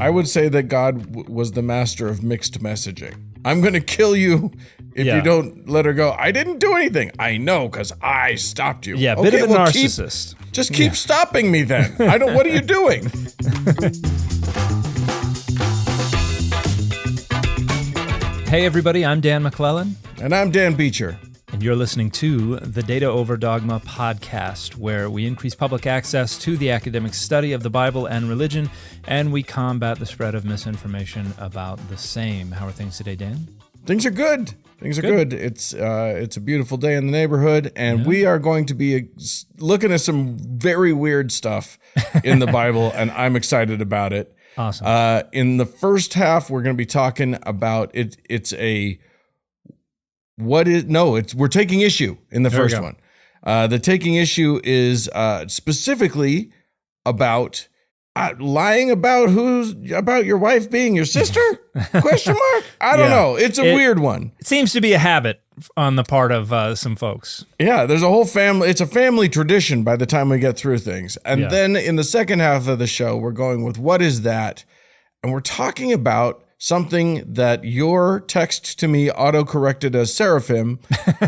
I would say that God was the master of mixed messaging. I'm going to kill you if you don't let her go. I didn't do anything. I know, because I stopped you. Yeah, bit of a narcissist. Just keep stopping me then. What are you doing? Hey everybody, I'm Dan McClellan. And I'm Dan Beecher. And you're listening to the Data Over Dogma podcast, where we increase public access to the academic study of the Bible and religion, and we combat the spread of misinformation about the same. How are things today, Dan? Things are good. Things are good. It's a beautiful day in the neighborhood, and we are going to be looking at some very weird stuff in the Bible, and I'm excited about it. Awesome. In the first half, we're going to be talking about it. We're taking issue in the first one. The taking issue is specifically about lying about your wife being your sister? Question mark? I don't know. It's a weird one. It seems to be a habit on the part of some folks. Yeah, there's a whole family. It's a family tradition by the time we get through things. And then in the second half of the show, we're going with what is that? And we're talking about something that your text to me auto-corrected as Seraphim,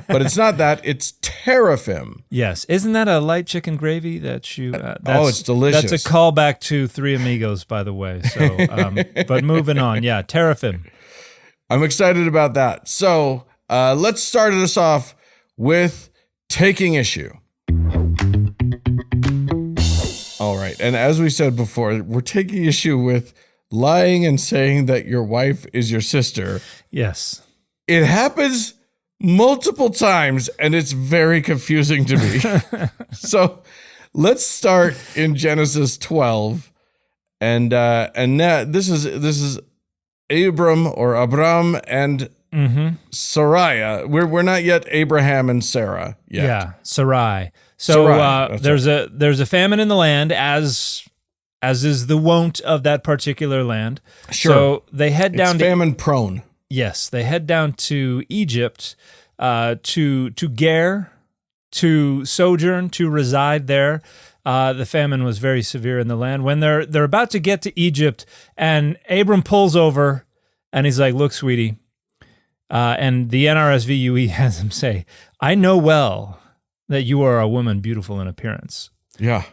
but it's not that, it's Teraphim. Yes. Isn't that a light chicken gravy that you... it's delicious. That's a callback to Three Amigos, by the way. So, but moving on. Yeah, Teraphim. I'm excited about that. So let's start us off with taking issue. All right. And as we said before, we're taking issue with lying and saying that your wife is your sister. Yes. It happens multiple times, and it's very confusing to me. So let's start in Genesis 12. And now this is Abram or Abram and Sarai. We're not yet Abraham and Sarah yet. Yeah, Sarai. So there's a famine in the land, as is the wont of that particular land. Sure. So they head down to famine prone. Yes, they head down to Egypt to Ger, to sojourn, to reside there. The famine was very severe in the land. When they're about to get to Egypt, and Abram pulls over, and he's like, "Look, sweetie," and the NRSV has him say, "I know well that you are a woman beautiful in appearance." Yeah.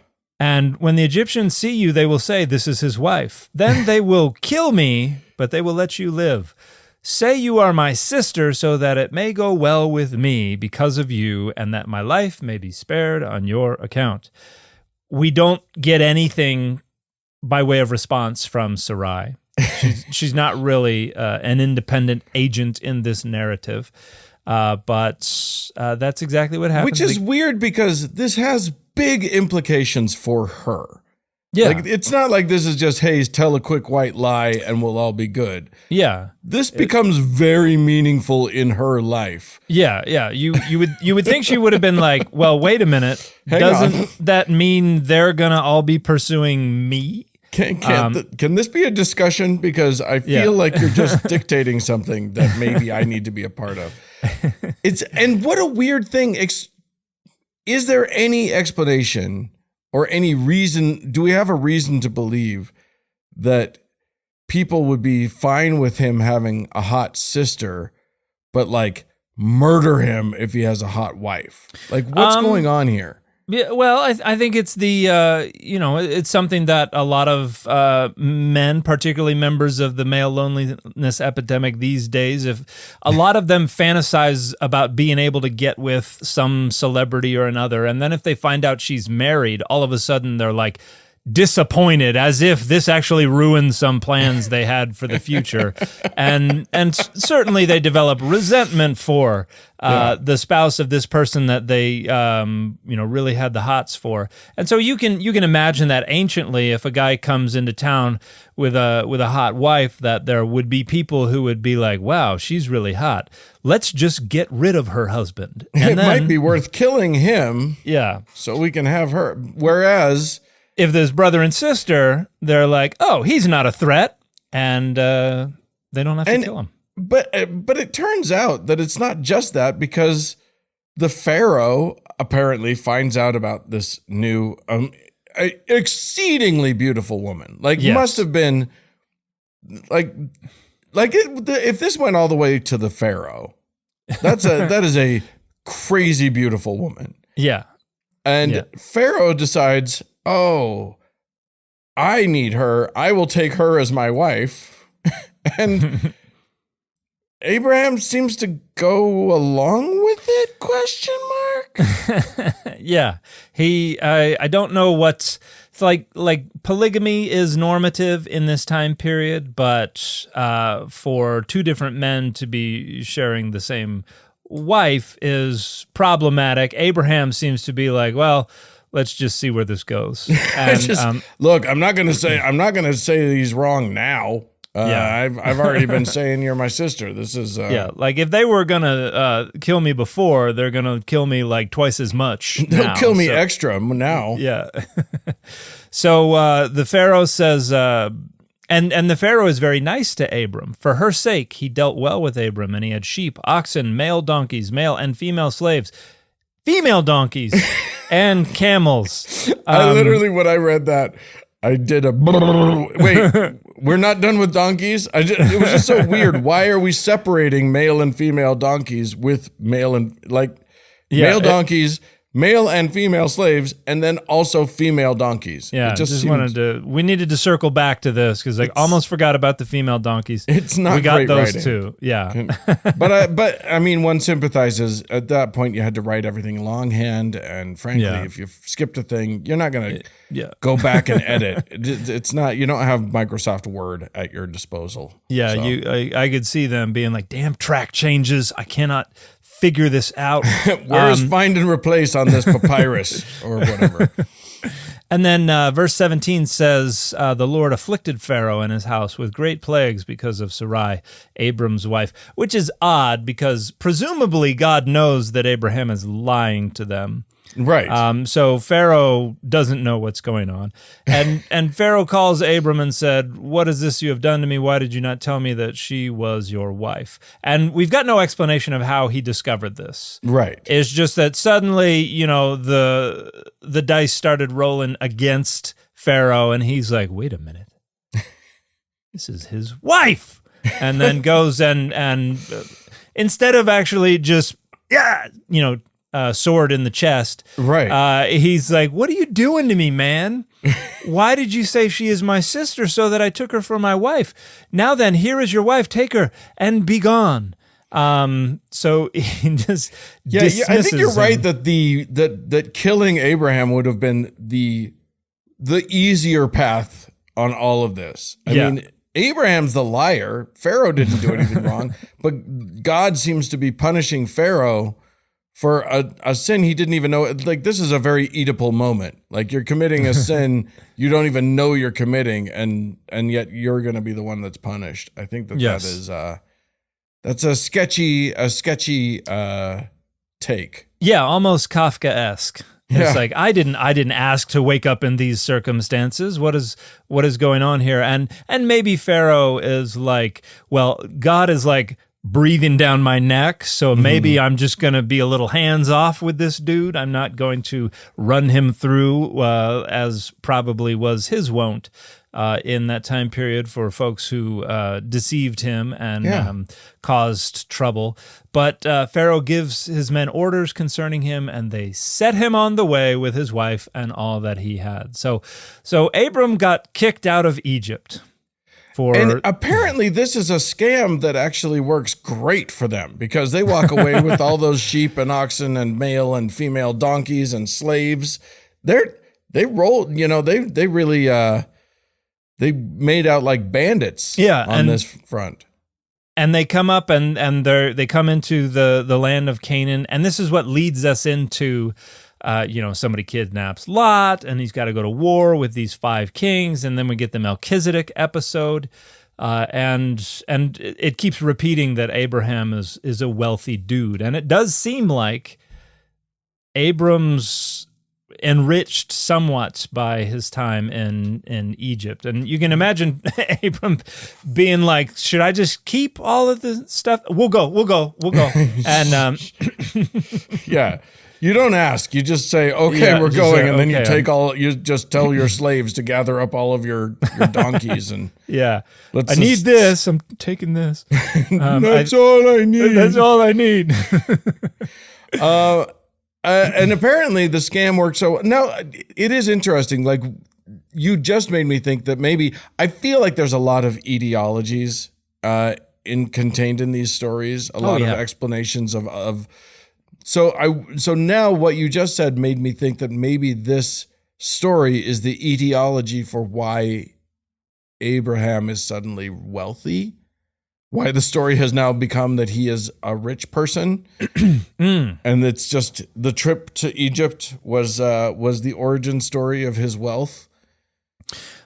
And when the Egyptians see you, they will say, "This is his wife." Then they will kill me, but they will let you live. Say you are my sister, so that it may go well with me because of you, and that my life may be spared on your account. We don't get anything by way of response from Sarai. She's not really an independent agent in this narrative, but that's exactly what happens. Which is weird, because this has big implications for her. Yeah. Like, it's not like this is just, hey, tell a quick white lie and we'll all be good. Yeah. This becomes very meaningful in her life. Yeah, yeah. You would think she would have been like, well, wait a minute. Doesn't that mean they're going to all be pursuing me? Can this be a discussion? Because I feel like you're just dictating something that maybe I need to be a part of. And what a weird thing. Is there any explanation or any reason? Do we have a reason to believe that people would be fine with him having a hot sister, but like murder him if he has a hot wife? Like, what's going on here? Yeah, well, I think it's it's something that a lot of men, particularly members of the male loneliness epidemic these days, if a lot of them fantasize about being able to get with some celebrity or another, and then if they find out she's married, all of a sudden they're like disappointed, as if this actually ruined some plans they had for the future, and certainly they develop resentment for the spouse of this person that they really had the hots for. And so you can imagine that anciently, if a guy comes into town with a hot wife, that there would be people who would be like, "Wow, she's really hot. Let's just get rid of her husband." And it might be worth killing him, so we can have her. Whereas if there's brother and sister, they're like, "Oh, he's not a threat," and they don't have to kill him. But it turns out that it's not just that, because the Pharaoh apparently finds out about this new, exceedingly beautiful woman. Like, must have been like if this went all the way to the Pharaoh, that is a crazy beautiful woman. Yeah. And Pharaoh decides, oh, I need her. I will take her as my wife. And Abraham seems to go along with it, question mark? Yeah. I don't know what's... It's like polygamy is normative in this time period, but for two different men to be sharing the same wife is problematic. Abraham seems to be like, well, let's just see where this goes. And look, I'm not gonna say he's wrong now. I've already been saying you're my sister. This is like if they were gonna kill me before, they're gonna kill me like twice as much. They'll kill me extra now. Yeah. So the Pharaoh says, and the Pharaoh is very nice to Abram. For her sake, he dealt well with Abram, and he had sheep, oxen, male donkeys, male and female slaves, female donkeys, and camels. I literally, when I read that, I did a wait. We're not done with donkeys. It was just so weird. Why are we separating male and female donkeys with male and male donkeys, male and female slaves, and then also female donkeys? Yeah, we needed to circle back to this because I almost forgot about the female donkeys. It's not. We got great those writing. too. Yeah, but I mean, one sympathizes. At that point, you had to write everything longhand, and frankly, if you skipped a thing, you're not gonna go back and edit. It's not. You don't have Microsoft Word at your disposal. Yeah, so. I could see them being like, "Damn track changes! I cannot figure this out. Where's find and replace on this papyrus or whatever?" And then verse 17 says, the Lord afflicted Pharaoh and his house with great plagues because of Sarai, Abram's wife, which is odd because presumably God knows that Abraham is lying to them. Right. So Pharaoh doesn't know what's going on. And Pharaoh calls Abram and said, "What is this you have done to me? Why did you not tell me that she was your wife?" And we've got no explanation of how he discovered this. Right. It's just that suddenly, the dice started rolling against Pharaoh, and he's like, "Wait a minute. This is his wife." And then goes and instead of actually just sword in the chest. Right. He's like, "What are you doing to me, man? Why did you say she is my sister so that I took her for my wife? Now then, here is your wife. Take her and be gone." So he just dismisses I think you're him. right that that killing Abraham would have been the easier path on all of this. I mean, Abraham's the liar. Pharaoh didn't do anything wrong, but God seems to be punishing Pharaoh for a sin he didn't even know. Like, this is a very Oedipal moment. Like, you're committing a sin you don't even know you're committing, and yet you're going to be the one that's punished. I think that is that's a sketchy take. Yeah, almost Kafka-esque. It's like, I didn't ask to wake up in these circumstances. What is going on here? And maybe Pharaoh is like, well, God is like breathing down my neck, so maybe I'm just going to be a little hands-off with this dude. I'm not going to run him through, as probably was his wont in that time period for folks who deceived him and caused trouble. But Pharaoh gives his men orders concerning him, and they set him on the way with his wife and all that he had. So Abram got kicked out of Egypt. And apparently this is a scam that actually works great for them, because they walk away with all those sheep and oxen and male and female donkeys and slaves. They rolled, they really they made out like bandits on this front. And they come up and they come into the land of Canaan, and this is what leads us into somebody kidnaps Lot, and he's got to go to war with these 5 kings, and then we get the Melchizedek episode, and it keeps repeating that Abraham is a wealthy dude, and it does seem like Abram's enriched somewhat by his time in Egypt, and you can imagine Abram being like, "Should I just keep all of the stuff? We'll go," and yeah. You don't ask. You just say, okay, Yeah, we're just going. say, And then okay, you just tell your slaves to gather up all of your donkeys. And Yeah. let's I need just- this. I'm taking this. that's all I need. That's all I need. And apparently the scam works. So now it is interesting. Like, you just made me think that maybe I feel like there's a lot of etiologies contained in these stories, a lot of explanations of. So now what you just said made me think that maybe this story is the etiology for why Abraham is suddenly wealthy. Why the story has now become that he is a rich person, and it's just the trip to Egypt was the origin story of his wealth.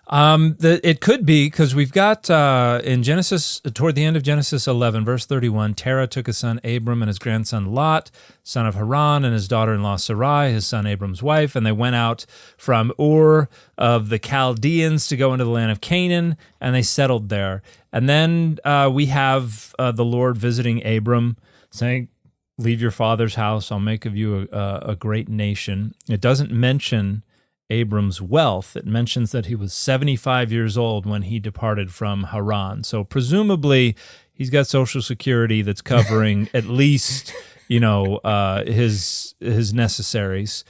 It could be, because we've got in Genesis, toward the end of Genesis 11, verse 31, Terah took his son Abram and his grandson Lot, son of Haran, and his daughter-in-law Sarai, his son Abram's wife, and they went out from Ur of the Chaldeans to go into the land of Canaan, and they settled there. And then we have the Lord visiting Abram, saying, leave your father's house, I'll make of you a great nation. It doesn't mention Abram's wealth. It mentions that he was 75 years old when he departed from Haran. So presumably he's got Social Security that's covering at least, his necessaries.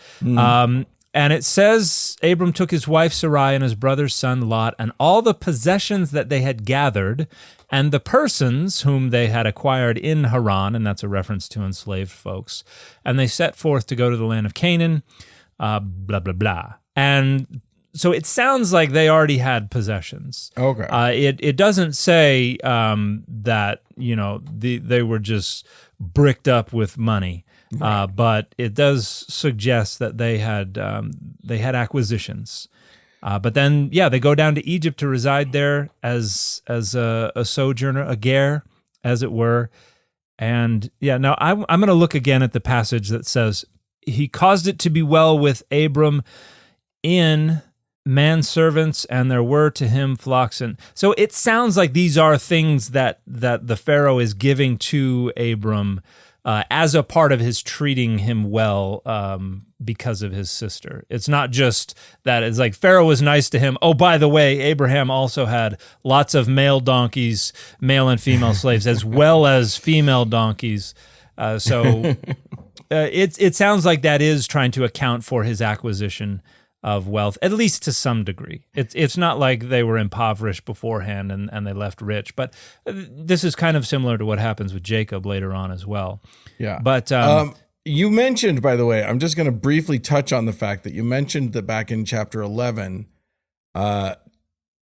And it says Abram took his wife Sarai and his brother's son Lot and all the possessions that they had gathered and the persons whom they had acquired in Haran, and that's a reference to enslaved folks. And they set forth to go to the land of Canaan, blah, blah, blah. And so it sounds like they already had possessions. Okay. It doesn't say that, they were just bricked up with money. Right. But it does suggest that they had acquisitions. But then, they go down to Egypt to reside there as a sojourner, a ger, as it were. And now I'm going to look again at the passage that says, he caused it to be well with Abram in manservants, and there were to him flocks. And so it sounds like these are things that the Pharaoh is giving to Abram as a part of his treating him well because of his sister. It's not just that it's like Pharaoh was nice to him. Oh, by the way, Abraham also had lots of male donkeys, male and female slaves, as well as female donkeys. It sounds like that is trying to account for his acquisition of wealth, at least to some degree. It's not like they were impoverished beforehand and they left rich, but this is kind of similar to what happens with Jacob later on as well. Yeah. But you mentioned, by the way, I'm just going to briefly touch on the fact that you mentioned that back in chapter 11,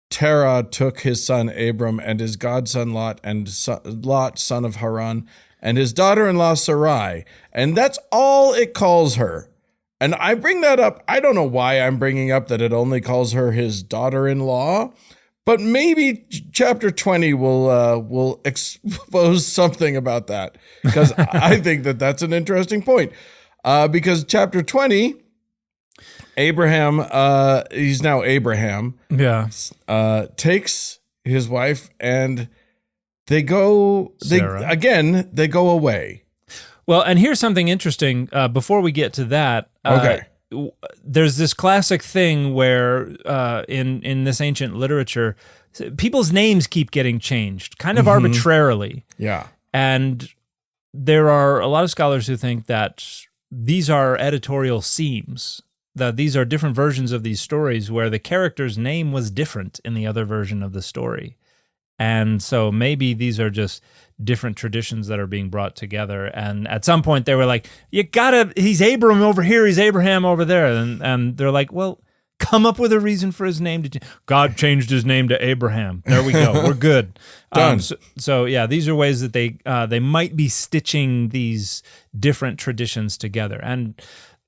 Terah took his son Abram and his godson Lot and Lot, son of Haran, and his daughter-in-law Sarai, and that's all it calls her. And I bring that up. I don't know why I'm bringing up that it only calls her his daughter-in-law, but maybe chapter 20 will expose something about that, because I think that that's an interesting point. Because chapter 20, Abraham, he's now Abraham, takes his wife and they go away. Well, and here's something interesting. Before we get to that, there's this classic thing where in this ancient literature, people's names keep getting changed, kind of arbitrarily. Yeah. And there are a lot of scholars who think that these are editorial seams, that these are different versions of these stories where the character's name was different in the other version of the story. And so maybe these are just different traditions that are being brought together. And at some point they were like, he's Abram over here, he's Abraham over there. And they're like, well, come up with a reason for his name to God changed his name to Abraham. There we go. We're good. Done. So these are ways that they might be stitching these different traditions together. And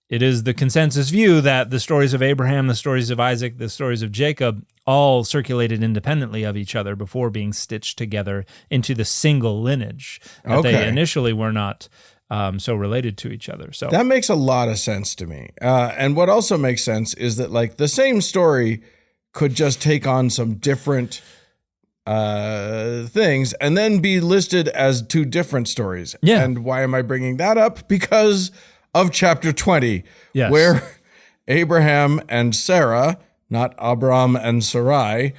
it is the consensus view that the stories of Abraham, the stories of Isaac, the stories of Jacob all circulated independently of each other before being stitched together into the single lineage. That they initially were not so related to each other. So that makes a lot of sense to me. And what also makes sense is that like the same story could just take on some different things and then be listed as two different stories. Yeah. And why am I bringing that up? Because of chapter 20, Yes. where Abraham and Sarah, not Abram and Sarai,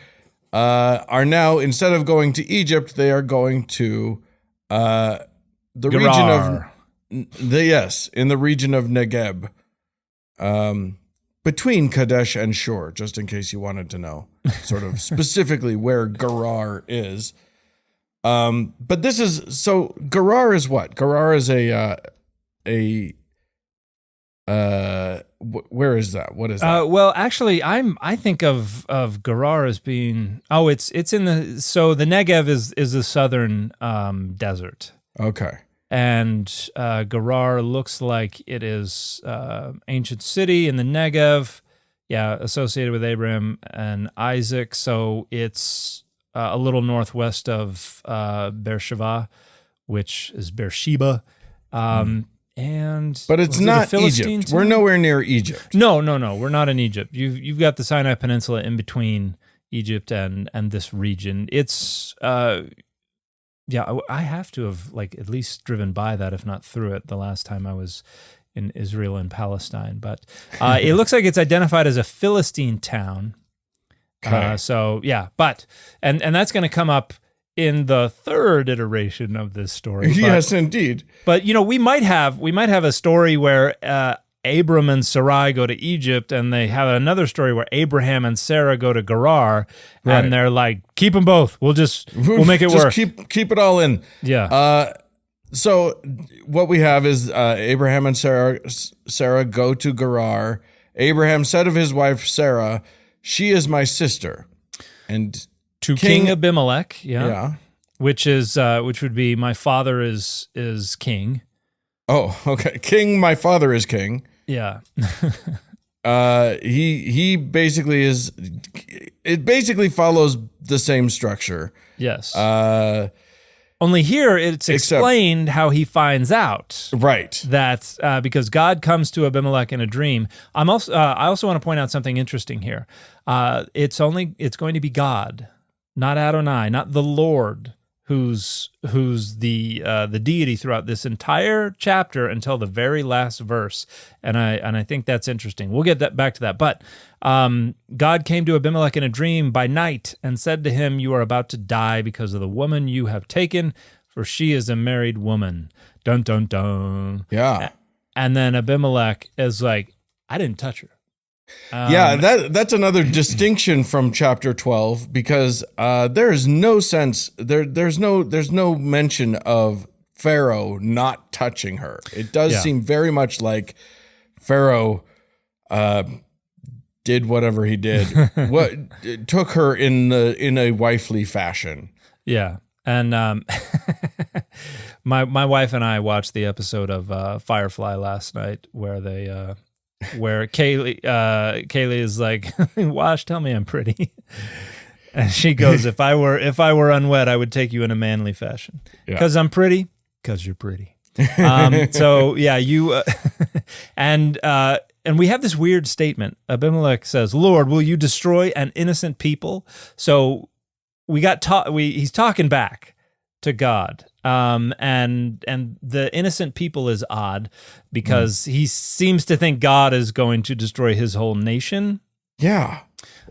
are now, instead of going to Egypt, they are going to the region of in the region of Negeb, between Kadesh and Shur, just in case you wanted to know, sort of specifically where Gerar is. But this is Gerar is what? Gerar is where is that? What is that? Well, actually, I think of Gerar as being it's in the Negev is the southern desert. Okay. And Gerar looks like it is ancient city in the Negev, associated with Abraham and Isaac. So it's a little northwest of Beersheba, which is Beersheba. But it's not Egypt. We're nowhere near Egypt. No. We're not in Egypt. You've got the Sinai Peninsula in between Egypt and this region. It's I have to have at least driven by that, if not through it, the last time I was in Israel and Palestine. But it looks like it's identified as a Philistine town. Okay. But that's going to come up in the third iteration of this story. Yes, indeed. But we might have a story where Abram and Sarai go to Egypt, and they have another story where Abraham and Sarah go to Gerar, and they're like, keep them both. We'll make it work. Keep it all in. Yeah. So what we have is Abraham and Sarah go to Gerar. Abraham said of his wife Sarah, "She is my sister," and to King Abimelech, which would be my father is king. Oh, okay. King, my father is king. Yeah. He basically is. It basically follows the same structure. Yes. Only here it's explained how he finds out. Right. That because God comes to Abimelech in a dream. I also want to point out something interesting here. It's going to be God, not Adonai, not the Lord, who's the deity throughout this entire chapter until the very last verse, and I think that's interesting. We'll get back to that. But God came to Abimelech in a dream by night and said to him, "You are about to die because of the woman you have taken, for she is a married woman." Dun dun dun. Yeah. And then Abimelech is like, "I didn't touch her." That's another distinction from chapter 12, because there is no sense there's no mention of Pharaoh not touching her. It does seem very much like Pharaoh did whatever he did. Took her in a wifely fashion. Yeah. And my wife and I watched the episode of Firefly last night where Kaylee is like, "Wash, tell me I'm pretty," and she goes, "If I were unwed, I would take you in a manly fashion because I'm pretty, because you're pretty." And we have this weird statement. Abimelech says, "Lord, will you destroy an innocent people?" So he's talking back to God. And the innocent people is odd because he seems to think God is going to destroy his whole nation. Yeah.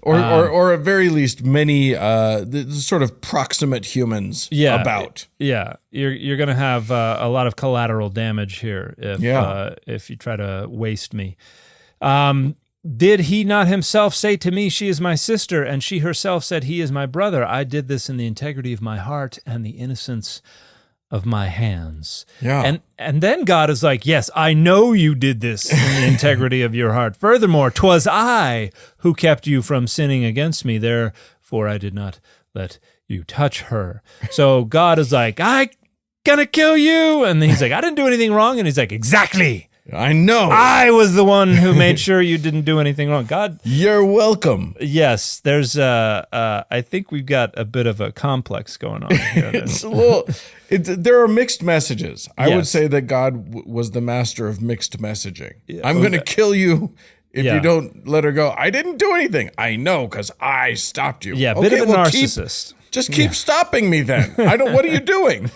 Or at very least many the sort of proximate humans about. Yeah. You're going to have a lot of collateral damage here if you try to waste me. Did he not himself say to me, 'She is my sister,' and she herself said, 'He is my brother'? I did this in the integrity of my heart and the innocence of my hands." Yeah. And then God is like, "Yes, I know you did this in the integrity of your heart. Furthermore, 'twas I who kept you from sinning against me. Therefore, I did not let you touch her." So God is like, "I gonna kill you." And then he's like, "I didn't do anything wrong." And he's like, "Exactly. I know. I was the one who made sure you didn't do anything wrong." God, you're welcome. Yes, there's I think we've got a bit of a complex going on here. It's a little. There are mixed messages. I would say that God was the master of mixed messaging. Yeah, I'm going to kill you if you don't let her go. I didn't do anything. I know because I stopped you. Yeah, bit of a narcissist. Just keep stopping me then. What are you doing?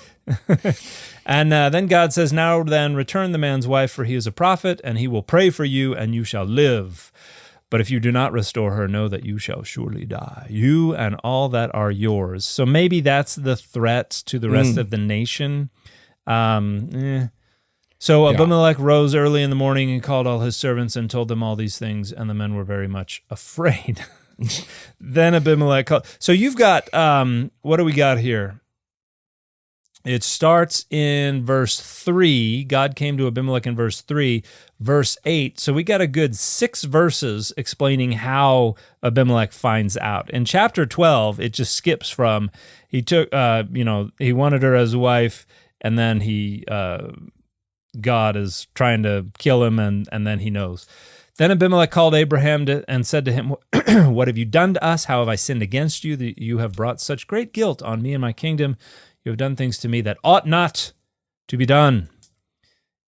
And then God says, now then return the man's wife, for he is a prophet, and he will pray for you, and you shall live. But if you do not restore her, know that you shall surely die, you and all that are yours. So maybe that's the threat to the rest of the nation. So Abimelech rose early in the morning and called all his servants and told them all these things, and the men were very much afraid. Then Abimelech called. So you've got, what do we got here? It starts in verse 3. God came to Abimelech in verse 3, verse 8. So we got a good 6 verses explaining how Abimelech finds out. In chapter 12, it just skips from he took, he wanted her as a wife, and then God is trying to kill him, and then he knows. Then Abimelech called Abraham and said to him, what have you done to us? How have I sinned against you that you have brought such great guilt on me and my kingdom? You have done things to me that ought not to be done.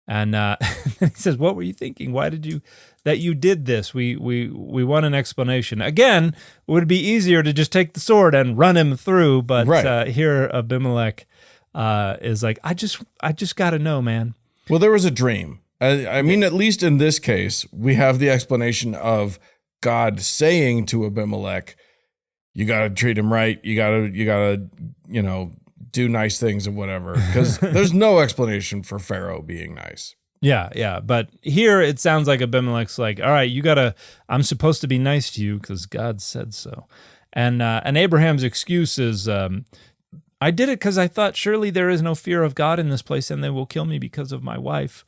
And he says, what were you thinking? Why did you did this? We want an explanation. Again, it would be easier to just take the sword and run him through, but here Abimelech is like, I just got to know, man. Well, there was a dream. I mean, at least in this case, we have the explanation of God saying to Abimelech, you got to treat him right. You got to, do nice things and whatever, because there's no explanation for Pharaoh being nice. Yeah. But here it sounds like Abimelech's like, all right, I'm supposed to be nice to you because God said so. And Abraham's excuse is, I did it because I thought surely there is no fear of God in this place and they will kill me because of my wife.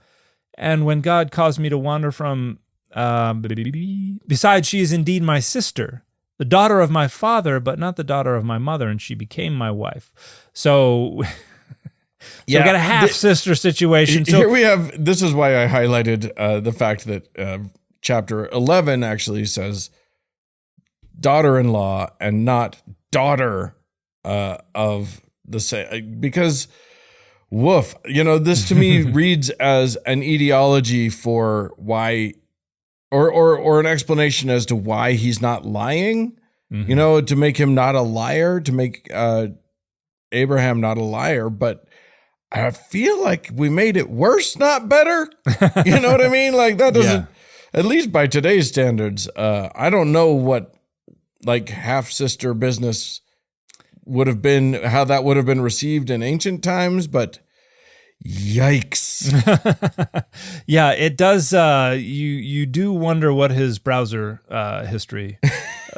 And when God caused me to wander from, besides, she is indeed my sister, the daughter of my father, but not the daughter of my mother, and she became my wife. So, we got a half-sister situation. So here we have, this is why I highlighted the fact that chapter 11 actually says daughter-in-law and not daughter of the same, because woof, this to me reads as an ideology for why, or an explanation as to why he's not lying, to make him not a liar, to make Abraham not a liar. But I feel like we made it worse, not better. You know what I mean? Like that doesn't, at least by today's standards, I don't know what like half-sister business would have been, how that would have been received in ancient times, but yikes. Yeah, it does. You do wonder what his browser history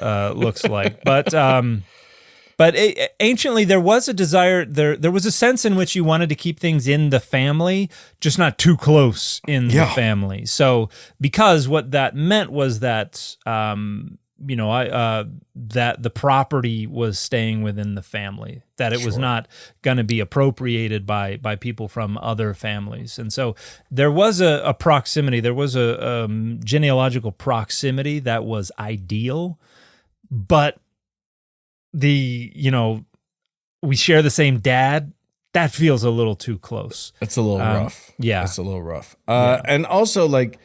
looks like. But anciently there was a desire, there was a sense in which you wanted to keep things in the family, just not too close in the family. So because what that meant was that that the property was staying within the family, that it was not going to be appropriated by people from other families. And so there was a proximity, there was a genealogical proximity that was ideal, but we share the same dad, that feels a little too close. It's a little rough. Yeah. It's a little rough. And also, like,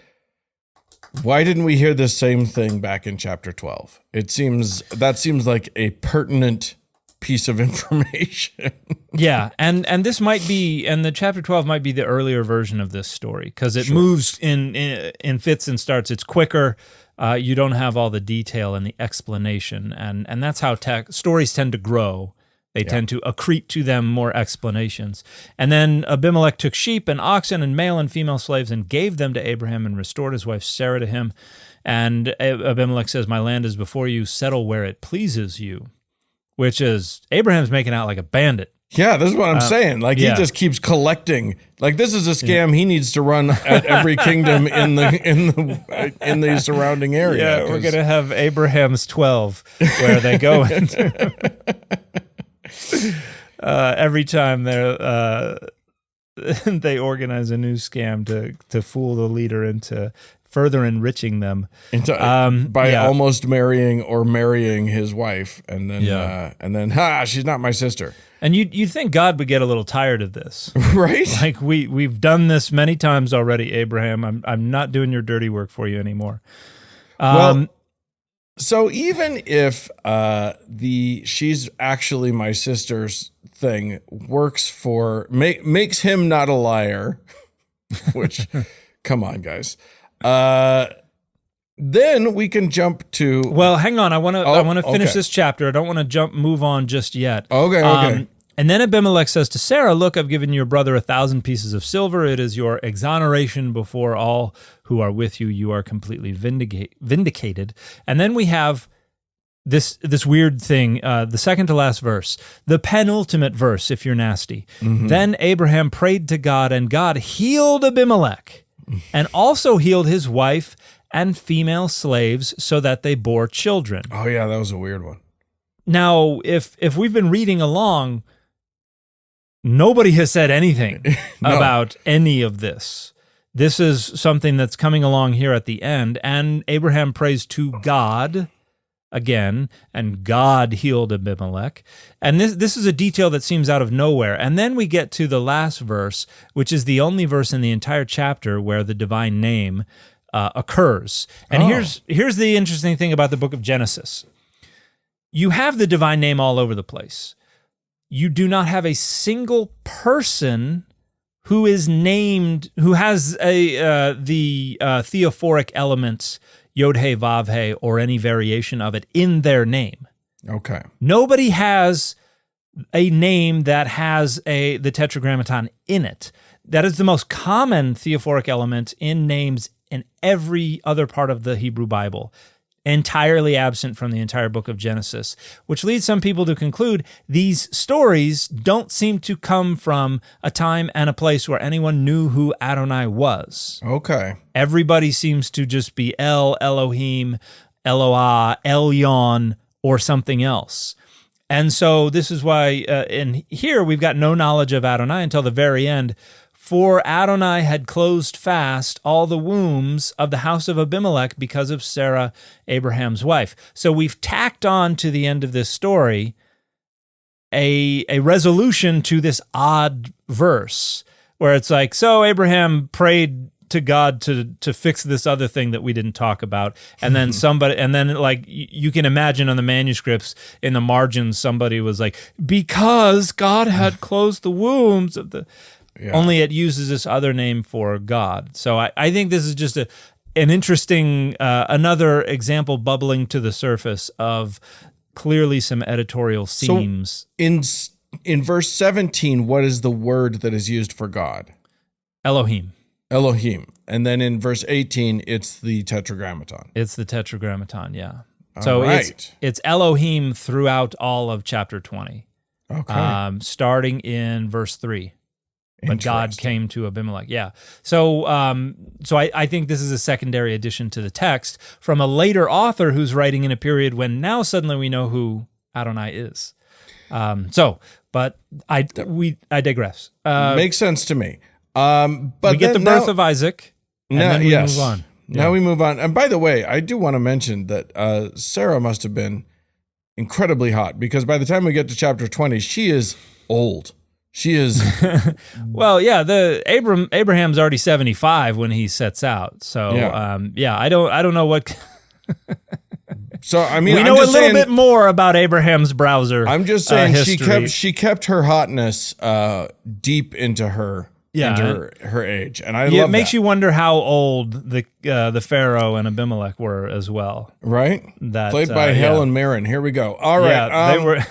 why didn't we hear the same thing back in chapter 12? That seems like a pertinent piece of information. Yeah, and this might be, and the chapter 12 might be the earlier version of this story, because it moves in fits and starts. It's quicker. You don't have all the detail and the explanation, and that's how stories tend to grow. They tend to accrete to them more explanations. And then Abimelech took sheep and oxen and male and female slaves and gave them to Abraham and restored his wife Sarah to him. And Abimelech says, my land is before you, settle where it pleases you, which is, Abraham's making out like a bandit. Yeah, this is what I'm saying. Like, he just keeps collecting. Like, this is a scam he needs to run at every kingdom in the surrounding area. Yeah, we're going to have Abraham's 12, where they go into... every time they organize a new scam to fool the leader into further enriching them by almost marrying his wife, and then she's not my sister. And you'd think God would get a little tired of this, right? Like we've done this many times already, Abraham. I'm not doing your dirty work for you anymore. So even if she's actually my sister's thing works for makes him not a liar, which come on, guys. Then we can jump to. Well, hang on. I want to finish this chapter. I don't want to move on just yet. Okay. And then Abimelech says to Sarah, "Look, I've given your brother 1,000 pieces of silver. It is your exoneration before all who are with you. You are completely vindicated." And then we have this weird thing, the second to last verse, the penultimate verse, if you're nasty. Mm-hmm. Then Abraham prayed to God, and God healed Abimelech, and also healed his wife and female slaves, so that they bore children. Oh yeah, that was a weird one. Now, if we've been reading along, nobody has said anything about any of this. This is something that's coming along here at the end, and Abraham prays to God again, and God healed Abimelech. And this is a detail that seems out of nowhere. And then we get to the last verse, which is the only verse in the entire chapter where the divine name occurs. And here's the interesting thing about the book of Genesis. You have the divine name all over the place. You do not have a single person who is named, who has the theophoric elements, Yod He Vav He, or any variation of it in their name. Okay. Nobody has a name that has the tetragrammaton in it. That is the most common theophoric element in names in every other part of the Hebrew Bible, entirely absent from the entire book of Genesis, which leads some people to conclude these stories don't seem to come from a time and a place where anyone knew who Adonai was. Okay. Everybody seems to just be El, Elohim, Eloah, Elyon, or something else. And so this is why in here we've got no knowledge of Adonai until the very end. For Adonai had closed fast all the wombs of the house of Abimelech because of Sarah, Abraham's wife. So we've tacked on to the end of this story a resolution to this odd verse where it's like, so Abraham prayed to God to fix this other thing that we didn't talk about. And then like you can imagine on the manuscripts in the margins, somebody was like, because God had closed the wombs of the... Yeah. Only it uses this other name for God. So I think this is just an interesting, another example bubbling to the surface of clearly some editorial themes. So in verse 17, what is the word that is used for God? Elohim. And then in verse 18, it's the tetragrammaton. It's the tetragrammaton, yeah. So it's Elohim throughout all of chapter 20. Okay. Starting in verse 3. But God came to Abimelech. Yeah. So I think this is a secondary addition to the text from a later author who's writing in a period when now suddenly we know who Adonai is. But I digress. Makes sense to me. But we get the birth of Isaac, and then we move on. Yeah. Now we move on. And by the way, I do want to mention that Sarah must have been incredibly hot because by the time we get to chapter 20, she is old. She is. Well, yeah. Abraham's already 75 when he sets out. So, I don't know what. So I mean, we know a little bit more about Abraham's browser. I'm just saying she kept her hotness deep into her her age, and I love it. Makes you wonder how old the Pharaoh and Abimelech were as well. Right. Played by Helen Mirren. Here we go. All right. Yeah, they were.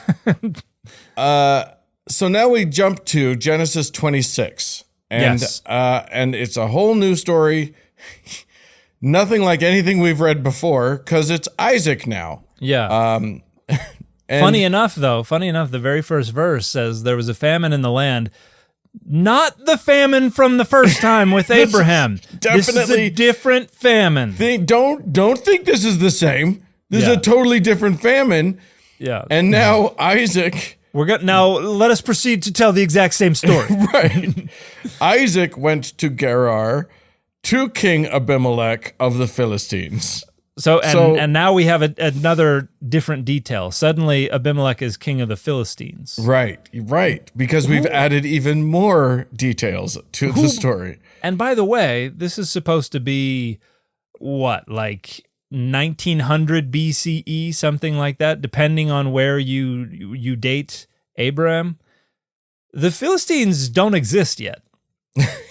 So now we jump to Genesis 26, and and it's a whole new story, nothing like anything we've read before, because it's Isaac now. Yeah. Funny enough, the very first verse says there was a famine in the land, not the famine from the first time with Abraham. This is a different famine. Don't think this is the same. This is a totally different famine. Yeah. And now Isaac. Now let us proceed to tell the exact same story. Right. Isaac went to Gerar to King Abimelech of the Philistines. And now we have another different detail. Suddenly Abimelech is king of the Philistines. Right. Because we've added even more details to the story. And by the way, this is supposed to be like 1900 BCE, something like that, depending on where you date Abram. the Philistines don't exist yet.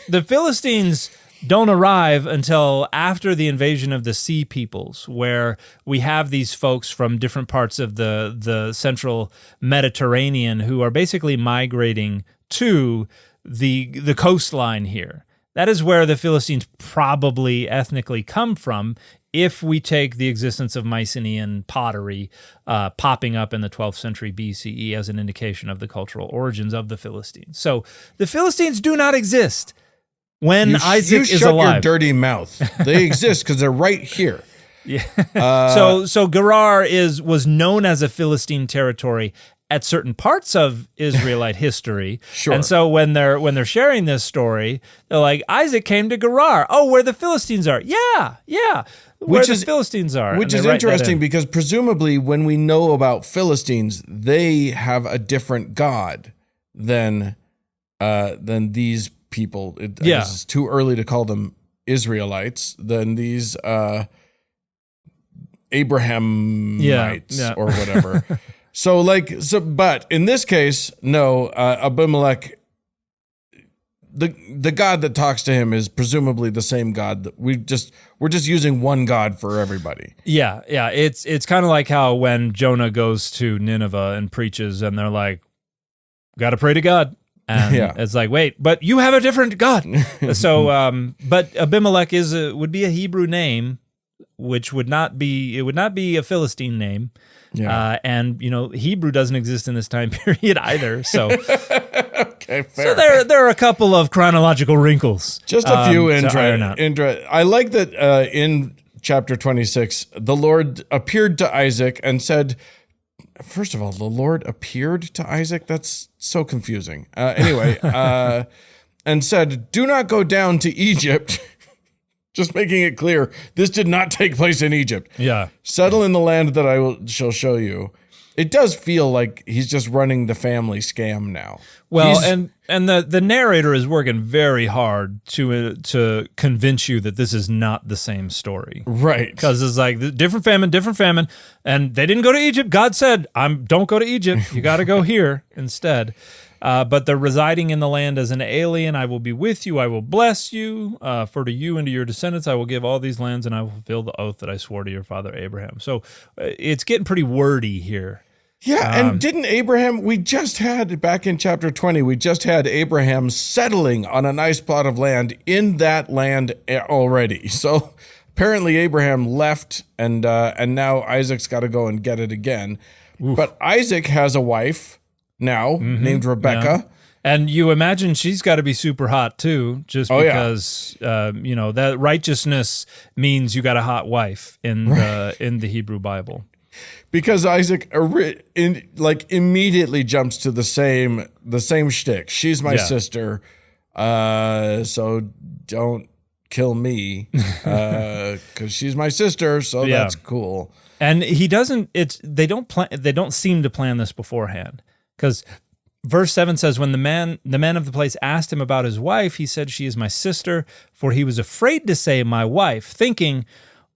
The Philistines don't arrive until after the invasion of the Sea Peoples, where we have these folks from different parts of the central Mediterranean who are basically migrating to the coastline here. That is where the Philistines probably ethnically come from, if we take the existence of Mycenaean pottery popping up in the 12th century BCE as an indication of the cultural origins of the Philistines. So the Philistines do not exist when Isaac is alive. You shut your dirty mouth. They exist because they're right here. Yeah. So Gerar was known as a Philistine territory at certain parts of Israelite history. Sure. And so when they're sharing this story, they're like, Isaac came to Gerar. Oh, where the Philistines are. Yeah. Where the Philistines are. Which is interesting because presumably when we know about Philistines, they have a different god than these people. I guess it's too early to call them Israelites, than these Abrahamites or whatever. But in this case, no, Abimelech, the God that talks to him is presumably the same God that we're just using one God for everybody. Yeah. It's kind of like how when Jonah goes to Nineveh and preaches, and they're like, "Got to pray to God," and it's like, "Wait, but you have a different God." So, but Abimelech would be a Hebrew name, which would not be a Philistine name. Yeah. And Hebrew doesn't exist in this time period either. So okay, fair. So there are a couple of chronological wrinkles. Just a few I like that in chapter 26, the Lord appeared to Isaac and said, first of all, the Lord appeared to Isaac? That's so confusing. Anyway, and said, "Do not go down to Egypt." Just making it clear, this did not take place in Egypt. Yeah. Settle in the land that shall show you. It does feel like he's just running the family scam now. Well, and the narrator is working very hard to convince you that this is not the same story. Right. Because it's like different famine, and they didn't go to Egypt. God said, don't go to Egypt. You got to go here instead. But they're residing in the land as an alien. I will be with you. I will bless you. For to you and to your descendants, I will give all these lands, and I will fulfill the oath that I swore to your father Abraham. So it's getting pretty wordy here. Yeah, and didn't Abraham, we just had, back in chapter 20, we just had Abraham settling on a nice plot of land in that land already. So apparently Abraham left, and now Isaac's got to go and get it again. Oof. But Isaac has a wife now named Rebecca. Yeah. And you imagine she's got to be super hot too, just because that righteousness means you got a hot wife in the Hebrew Bible. Because Isaac immediately jumps to the same shtick. She's my sister, so don't kill me because she's my sister. So that's cool. And he doesn't. They don't seem to plan this beforehand, because verse 7 says, when the man of the place asked him about his wife, he said, "She is my sister," for he was afraid to say "my wife," thinking,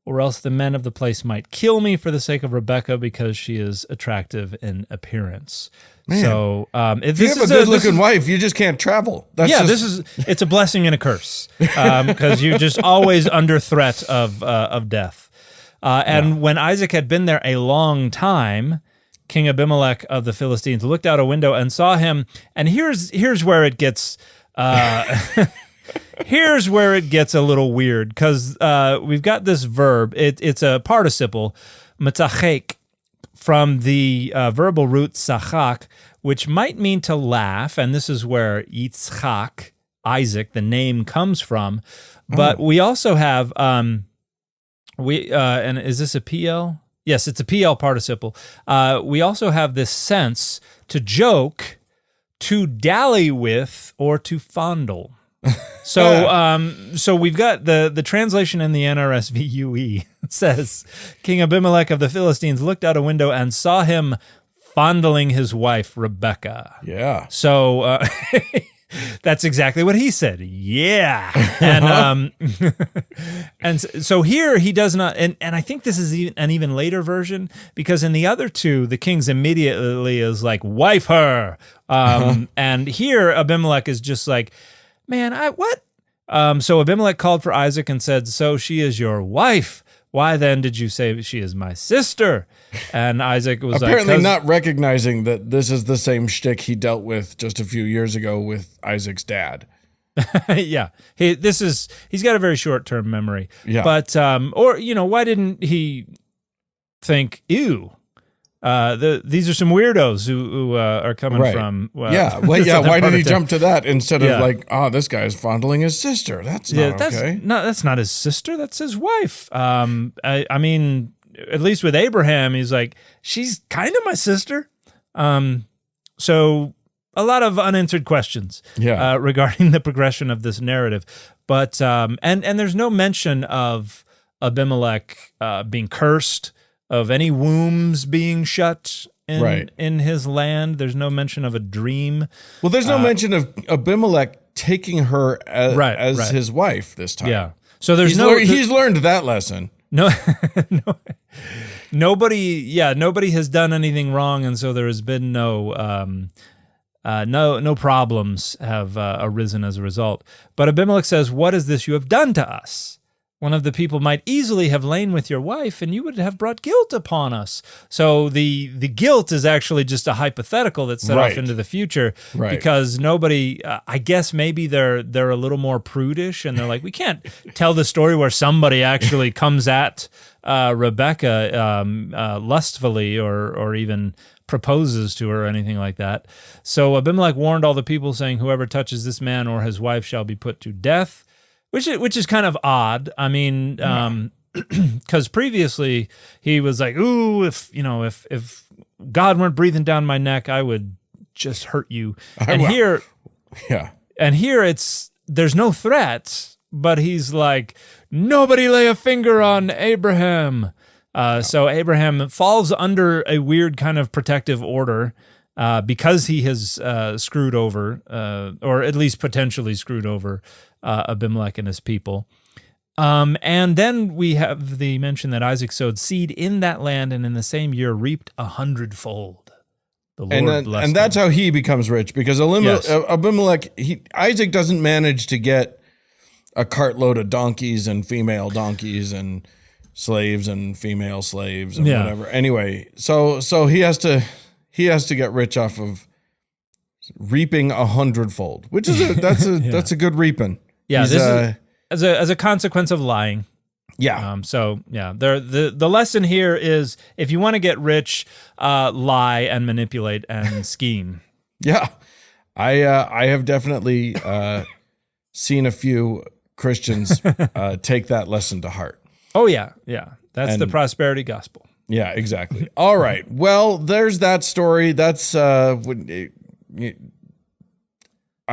or else the men of the place might kill me for the sake of Rebecca, because she is attractive in appearance. Man. So if you have a good-looking wife, you just can't travel. It's a blessing and a curse, because you're just always under threat of death. When Isaac had been there a long time, King Abimelech of the Philistines looked out a window and saw him. And here's where it gets. Here's where it gets a little weird, because we've got this verb. It's a participle, metzachek, from the verbal root sachak, which might mean to laugh, and this is where Yitzchak, Isaac, the name comes from. But we also have and is this a PL? Yes, it's a PL participle. We also have this sense to joke, to dally with, or to fondle. So we've got the translation in the NRSV UE says, King Abimelech of the Philistines looked out a window and saw him fondling his wife Rebecca. Yeah. So That's exactly what he said. Yeah. And and so here he does not, and I think this is an even later version, because in the other two, the king's immediately is like, wife her. And here Abimelech is just like, man, what? So Abimelech called for Isaac and said, so she is your wife. Why then did you say she is my sister? And Isaac was apparently not recognizing that this is the same shtick he dealt with just a few years ago with Isaac's dad. Yeah, he's got a very short-term memory. Yeah, but or why didn't he think, ew? These are some weirdos who are coming from. Why did he jump to that instead of like, oh, this guy's fondling his sister? That's not okay. That's not his sister. That's his wife. I mean, at least with Abraham, he's like, she's kind of my sister. So a lot of unanswered questions. Regarding the progression of this narrative, but and there's no mention of Abimelech being cursed, of any wombs being shut in his land. There's no mention of a dream. Well, there's no mention of Abimelech taking her as his wife this time. Yeah. So there's he's learned that lesson. No, nobody has done anything wrong, and so there has been no problems have arisen as a result. But Abimelech says, "What is this you have done to us? One of the people might easily have lain with your wife, and you would have brought guilt upon us." So the guilt is actually just a hypothetical that's set off into the future, because nobody, I guess maybe they're a little more prudish, and they're like, we can't tell the story where somebody actually comes at Rebecca lustfully or even proposes to her or anything like that. So Abimelech warned all the people, saying, "Whoever touches this man or his wife shall be put to death." Which is kind of odd. I mean, because previously he was like, "Ooh, if God weren't breathing down my neck, I would just hurt you." And here there's no threat, but he's like, "Nobody lay a finger on Abraham." So Abraham falls under a weird kind of protective order because he has screwed over, or at least potentially screwed over, Abimelech and his people. And then we have the mention that Isaac sowed seed in that land, and in the same year reaped 100-fold. The Lord blessed and that's him. how he becomes rich, because Abimelech, Isaac doesn't manage to get a cartload of donkeys and female donkeys and slaves and female slaves and whatever. Anyway, so he has to get rich off of reaping 100-fold, which is that's a good reaping. Yeah, this is as a consequence of lying. Yeah. The lesson here is, if you want to get rich, lie and manipulate and scheme. Yeah, I have definitely seen a few Christians take that lesson to heart. Oh yeah. That's the prosperity gospel. Yeah, exactly. All right. Well, there's that story. That's I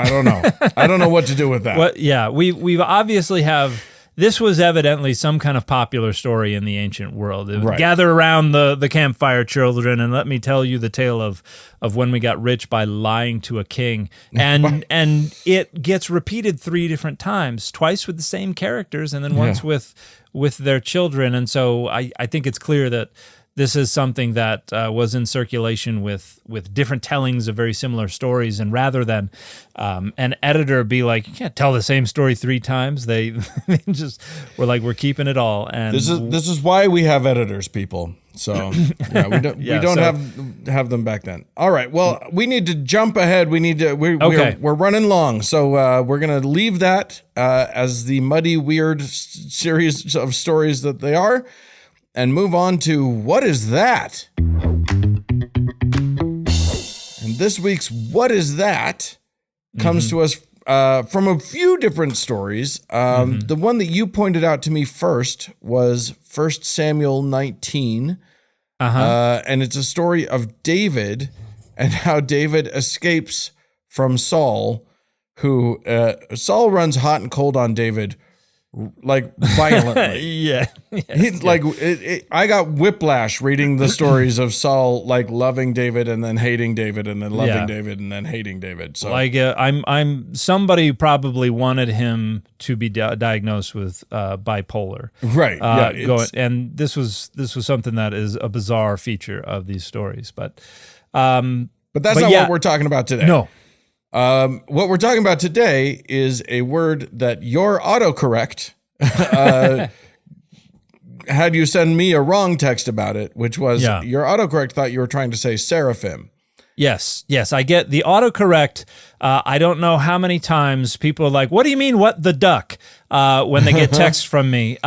don't know. I don't know what to do with that. Well, we've obviously have. This was evidently some kind of popular story in the ancient world. Gather around the campfire, children, and let me tell you the tale of when we got rich by lying to a king. And and it gets repeated 3 different times, twice with the same characters, and then once with their children. And so I think it's clear that this is something that was in circulation with different tellings of very similar stories, and rather than an editor be like, "You can't tell the same story 3 times," they just were like, "We're keeping it all." And this is why we have editors, people. So we don't have them back then. All right, well, we need to jump ahead. We're running long, so we're gonna leave that as the muddy, weird series of stories that they are, and move on to What Is That? And this week's What Is That comes to us from a few different stories. The one that you pointed out to me first was 1 Samuel 19. And it's a story of David and how David escapes from Saul, who Saul runs hot and cold on David like violently. Yeah. He's like, I got whiplash reading the stories of Saul, like loving David and then hating David and then loving David and then hating David. So like I'm somebody probably wanted him to be diagnosed with bipolar. Right. And this was something that is a bizarre feature of these stories, but that's not what we're talking about today. No. What we're talking about today is a word that your autocorrect had you send me a wrong text about it, which was your autocorrect thought you were trying to say seraphim. Yes, I get the autocorrect. I don't know how many times people are like, "What do you mean, what the duck?" When they get text from me.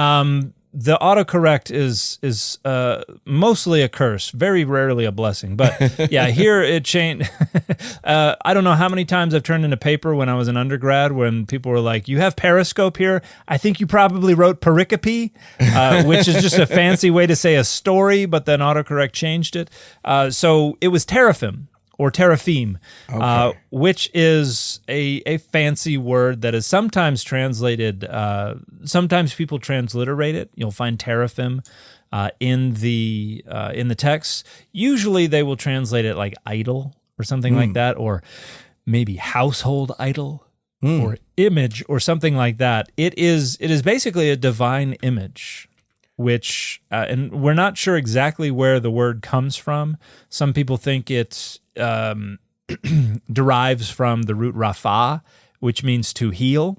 The autocorrect is mostly a curse, very rarely a blessing. But yeah, here it changed. I don't know how many times I've turned in a paper when I was an undergrad when people were like, "You have periscope here? I think you probably wrote pericope," which is just a fancy way to say a story, but then autocorrect changed it. So it was teraphim. Or teraphim, which is a fancy word that is sometimes translated. Sometimes people transliterate it. You'll find teraphim in the text. Usually, they will translate it like idol or something like that, or maybe household idol or image or something like that. It is basically a divine image. Which and we're not sure exactly where the word comes from. Some people think it derives from the root rapha, which means to heal.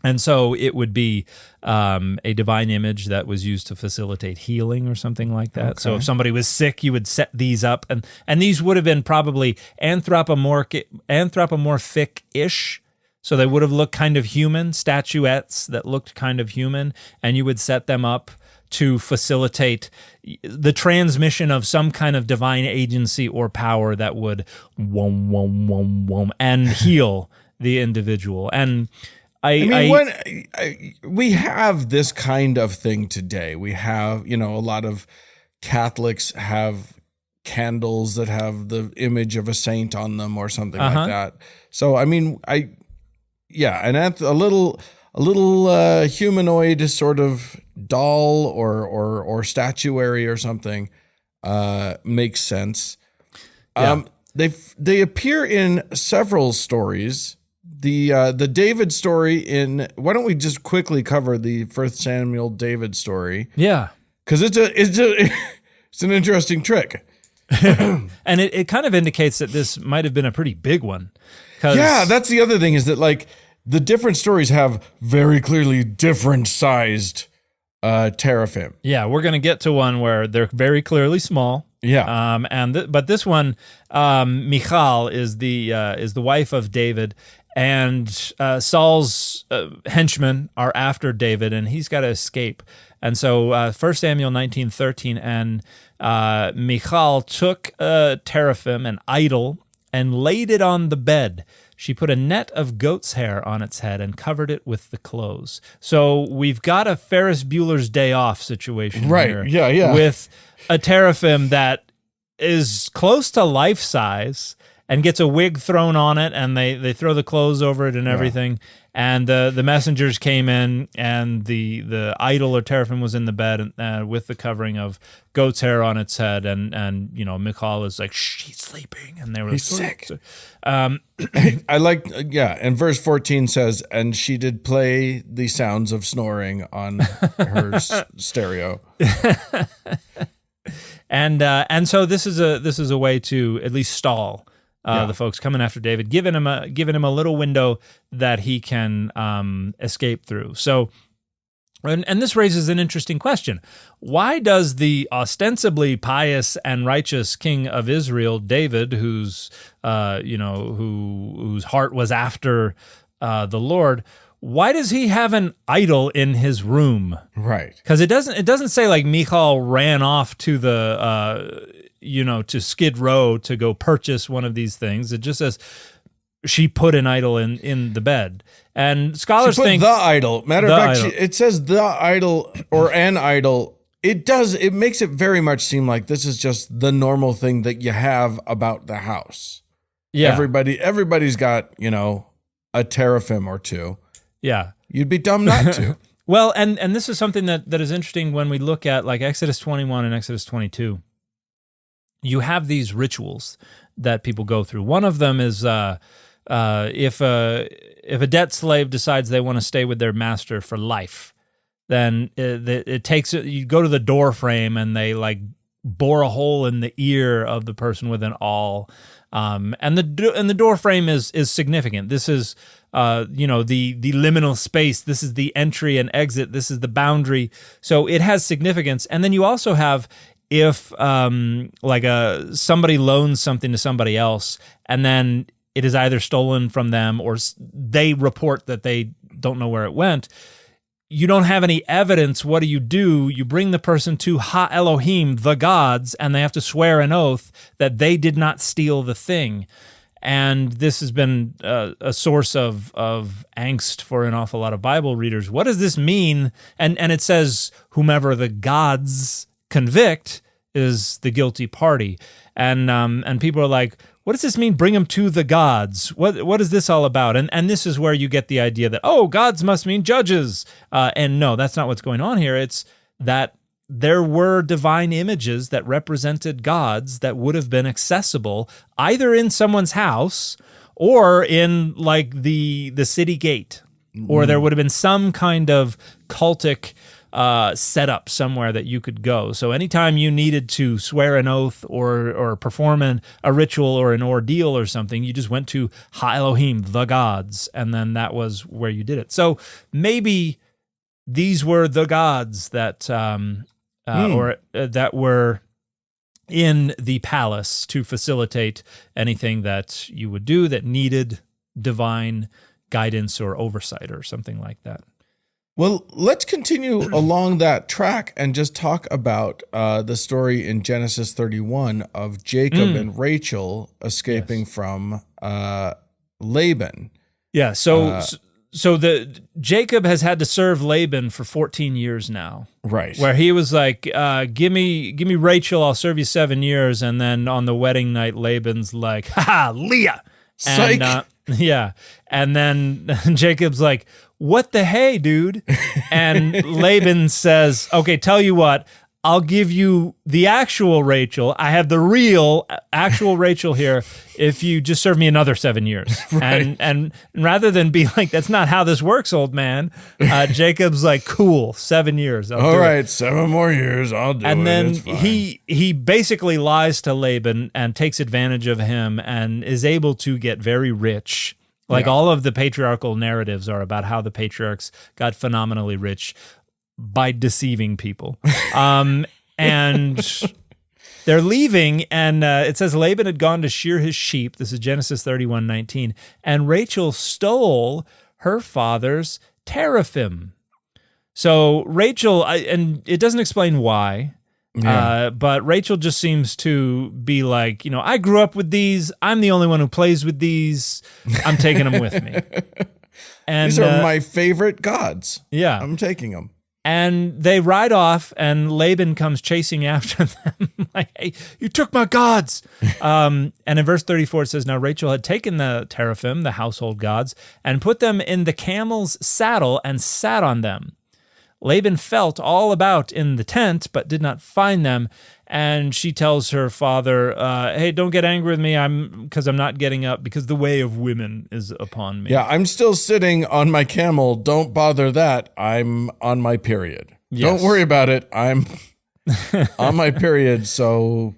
And so it would be a divine image that was used to facilitate healing or something like that. Okay. So if somebody was sick, you would set these up. And these would have been probably anthropomorphic-ish. So they would have looked kind of human, statuettes that looked kind of human, and you would set them up to facilitate the transmission of some kind of divine agency or power that would and heal the individual. And we have this kind of thing today. We have, a lot of Catholics have candles that have the image of a saint on them or something like that. So, I mean, a little humanoid sort of doll or statuary or something makes sense. They appear in several stories. The David story why don't we just quickly cover the 1 Samuel David story? Yeah, because it's an interesting trick. And it kind of indicates that this might have been a pretty big one. Yeah, that's the other thing is that like the different stories have very clearly different sized teraphim. Yeah, we're going to get to one where they're very clearly small. Yeah. But this one, Michal is the wife of David, and Saul's henchmen are after David, and he's got to escape. And so 1 Samuel 19:13, and Michal took a teraphim, an idol, and laid it on the bed. She put a net of goat's hair on its head and covered it with the clothes. So we've got a Ferris Bueller's Day Off situation here. Yeah. With a teraphim that is close to life size and gets a wig thrown on it, and they throw the clothes over it and everything. And the messengers came in, and the idol or teraphim was in the bed with the covering of goat's hair on its head, and Michal is like, shh, he's sleeping, and they were sick. I like, and verse 14 says, and she did play the sounds of snoring on her stereo. And so this is a way to at least stall the folks coming after David, giving him a little window that he can escape through. So, and this raises an interesting question: why does the ostensibly pious and righteous king of Israel, David, whose heart was after the Lord, why does he have an idol in his room? Right. Because it doesn't say like Michal ran off to the to Skid Row to go purchase one of these things. It just says she put an idol in the bed. And scholars think the idol. Matter of fact, it says the idol or an idol. It makes it very much seem like this is just the normal thing that you have about the house. Yeah. Everybody's got, a teraphim or two. Yeah. You'd be dumb not to. Well, and this is something that is interesting when we look at like Exodus 21 and Exodus 22. You have these rituals that people go through. One of them is if a debt slave decides they want to stay with their master for life, then it takes you go to the door frame and they like bore a hole in the ear of the person with an awl, and the door frame is significant. This is the liminal space. This is the entry and exit. This is the boundary. So it has significance. And then you also have if somebody loans something to somebody else and then it is either stolen from them or they report that they don't know where it went. You don't have any evidence. What do? You bring the person to Ha Elohim, the gods, and they have to swear an oath that they did not steal the thing. And this has been a source of angst for an awful lot of Bible readers. What does this mean? And it says, whomever the gods convict is the guilty party. And people are like, what does this mean? Bring them to the gods. What is this all about? And this is where you get the idea that, gods must mean judges. And no, that's not what's going on here. It's that there were divine images that represented gods that would have been accessible either in someone's house or in like the city gate, or there would have been some kind of cultic set up somewhere that you could go. So anytime you needed to swear an oath or perform a ritual or an ordeal or something, you just went to Ha Elohim, the gods, and then that was where you did it. So maybe these were the gods that that were in the palace to facilitate anything that you would do that needed divine guidance or oversight or something like that. Well, let's continue along that track and just talk about the story in Genesis 31 of Jacob and Rachel escaping from Laban. Yeah, so the Jacob has had to serve Laban for 14 years now. Right. Where he was like, give me Rachel, I'll serve you 7 years. And then on the wedding night, Laban's like, Leah. Psych. And, and then Jacob's like, what the hey, dude? And Laban says, okay, tell you what, I'll give you the actual Rachel. I have the actual Rachel here if you just serve me another 7 years. Right. And rather than be like, that's not how this works, old man, Jacob's like, cool, 7 years. All right, 7 more years, I'll do it. And then he basically lies to Laban and takes advantage of him and is able to get very rich. Like all of the patriarchal narratives are about how the patriarchs got phenomenally rich by deceiving people. And they're leaving, and it says Laban had gone to shear his sheep. This is Genesis 31:19. And Rachel stole her father's teraphim. So Rachel, and it doesn't explain why, but Rachel just seems to be like, I grew up with these. I'm the only one who plays with these. I'm taking them with me. And these are my favorite gods. Yeah. I'm taking them. And they ride off, and Laban comes chasing after them. Like, hey, you took my gods. And in verse 34, it says, now Rachel had taken the teraphim, the household gods, and put them in the camel's saddle and sat on them. Laban felt all about in the tent, but did not find them. And she tells her father, hey, don't get angry with me because I'm not getting up because the way of women is upon me. Yeah, I'm still sitting on my camel. Don't bother that. I'm on my period. Yes. Don't worry about it. I'm on my period, so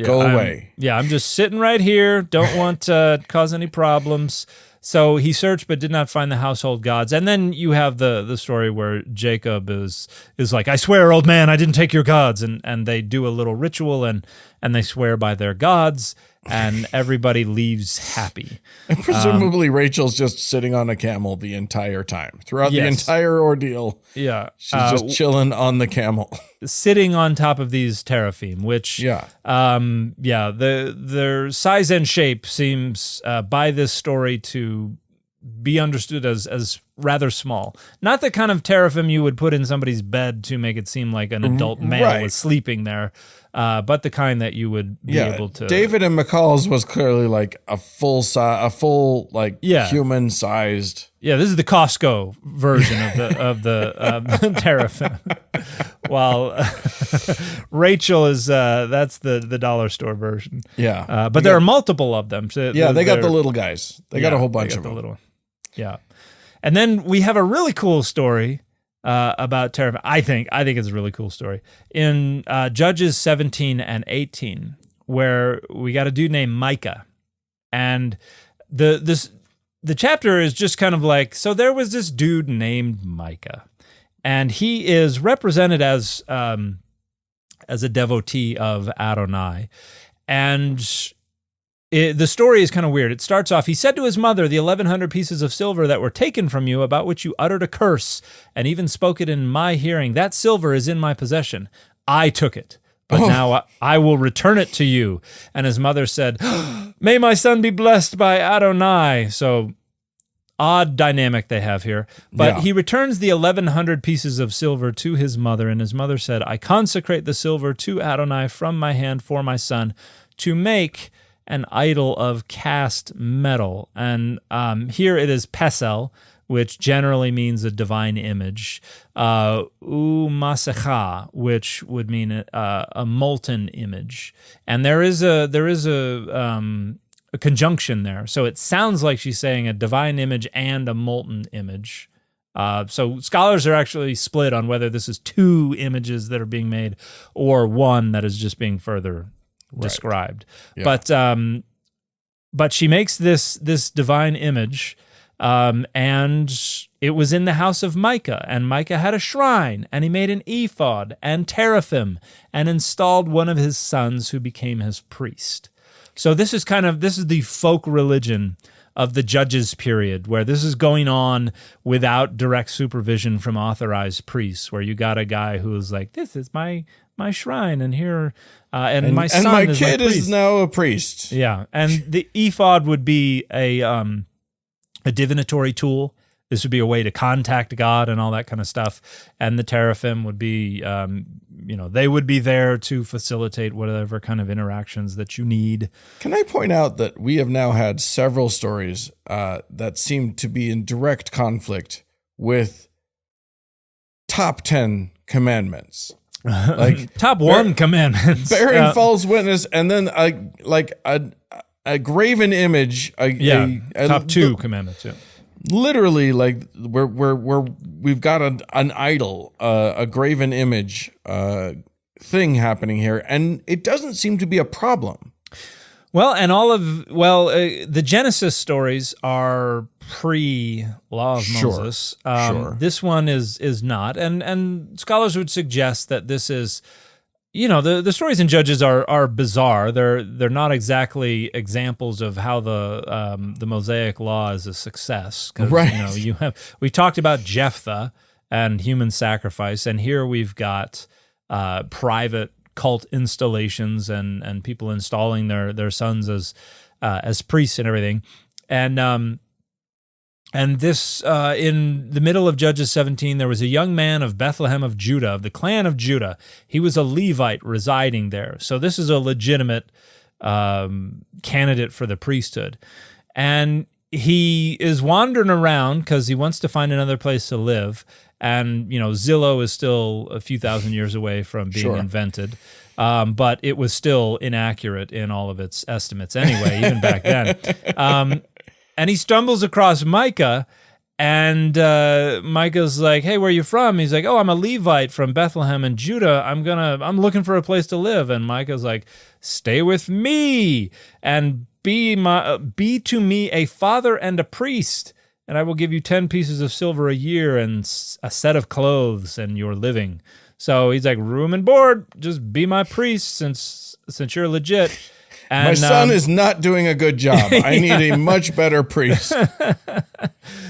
go away. I'm just sitting right here. Don't want to cause any problems. So he searched but did not find the household gods. And then you have the story where Jacob is like, I swear, old man, I didn't take your gods. And they do a little ritual and they swear by their gods, and everybody leaves happy. And presumably Rachel's just sitting on a camel the entire time. Throughout the entire ordeal, she's just chilling on the camel. Sitting on top of these teraphim, which, their size and shape seems by this story to be understood as rather small. Not the kind of teraphim you would put in somebody's bed to make it seem like an adult male was sleeping there, but the kind that you would be able to. David and McCall's was clearly like a full human sized. Yeah, this is the Costco version of the teraphim. While Rachel is that's the dollar store version. Yeah, but there are multiple of them. So they got the little guys. They got a whole bunch of them. Little, yeah, and then we have a really cool story about teraphim. I think it's a really cool story in Judges 17 and 18, where we got a dude named Micah, and the chapter is just kind of like, so there was this dude named Micah, and he is represented as a devotee of Adonai, and the story is kind of weird. It starts off, he said to his mother, the 1,100 pieces of silver that were taken from you, about which you uttered a curse, and even spoke it in my hearing, that silver is in my possession. I took it, but now I will return it to you. And his mother said, may my son be blessed by Adonai. So odd dynamic they have here. But he returns the 1,100 pieces of silver to his mother, and his mother said, I consecrate the silver to Adonai from my hand for my son to make an idol of cast metal. And here it is pesel, which generally means a divine image. Umasecha, which would mean a molten image. And there is a conjunction there. So it sounds like she's saying a divine image and a molten image. So scholars are actually split on whether this is two images that are being made or one that is just being further described. Yeah. But she makes this divine image, and it was in the house of Micah, and Micah had a shrine, and he made an ephod and teraphim, and installed one of his sons who became his priest. So this is the folk religion of the Judges period, where this is going on without direct supervision from authorized priests, where you got a guy who's like, this is my shrine, and here, and my son, and my kid is now a priest. Yeah, and the ephod would be a divinatory tool. This would be a way to contact God and all that kind of stuff. And the teraphim would be, they would be there to facilitate whatever kind of interactions that you need. Can I point out that we have now had several stories that seem to be in direct conflict with top 10 commandments? Like top one commandments, bearing false witness, and then a graven image. Top two commandments. Yeah, literally, like we've got an idol, a graven image thing happening here, and it doesn't seem to be a problem. Well, and the Genesis stories are pre-law of Moses. Sure. This one is not, and scholars would suggest that this is, the stories in Judges are bizarre. They're not exactly examples of how the Mosaic law is a success. Right. We talked about Jephthah and human sacrifice, and here we've got private cult installations and people installing their sons as priests and everything. And this in the middle of Judges 17, there was a young man of Bethlehem of Judah, of the clan of Judah. He was a Levite residing there. So this is a legitimate candidate for the priesthood. And he is wandering around because he wants to find another place to live. And, Zillow is still a few thousand years away from being invented. But it was still inaccurate in all of its estimates anyway, even back then. And he stumbles across Micah, and Micah's like, hey, where are you from? He's like, oh, I'm a Levite from Bethlehem in Judah. I'm looking for a place to live. And Micah's like, stay with me and be to me a father and a priest. And I will give you 10 pieces of silver a year and a set of clothes and your living. So he's like, room and board, just be my priest since you're legit. And, my son is not doing a good job. I need a much better priest.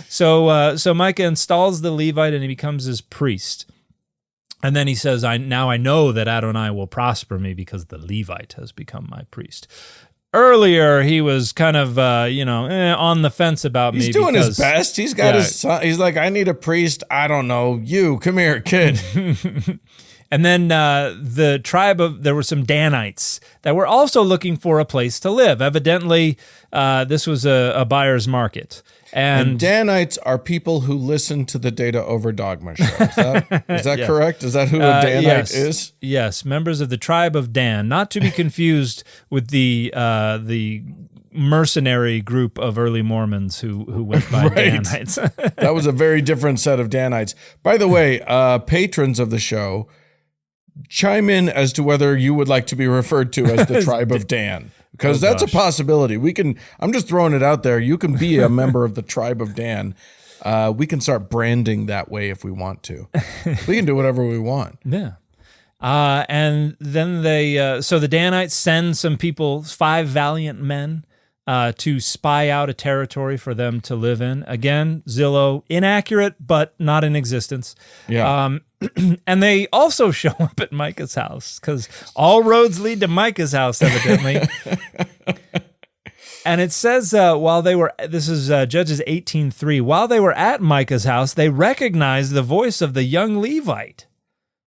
So Micah installs the Levite and he becomes his priest. And then he says, I know that Adonai will prosper me because the Levite has become my priest. earlier he was kind of, on the fence about me. He's doing his best. He's got his son. He's like, I need a priest. I don't know. You, come here, kid. And then there were some Danites that were also looking for a place to live. Evidently, this was a buyer's market. And Danites are people who listen to the Data Over Dogma show. Is that yes. correct? Is that who a Danite is? Yes, members of the tribe of Dan, not to be confused with the mercenary group of early Mormons who went by Danites. That was a very different set of Danites. By the way, patrons of the show, chime in as to whether you would like to be referred to as the tribe of Dan. Because that's a possibility. I'm just throwing it out there. You can be a member of the tribe of Dan. We can start branding that way if we want to. We can do whatever we want. Yeah. And then so the Danites send some people, 5 valiant men, to spy out a territory for them to live in. Again, Zillow, inaccurate, but not in existence. Yeah. And they also show up at Micah's house because all roads lead to Micah's house, evidently. And it says this is Judges 18:3, while they were at Micah's house, they recognized the voice of the young Levite.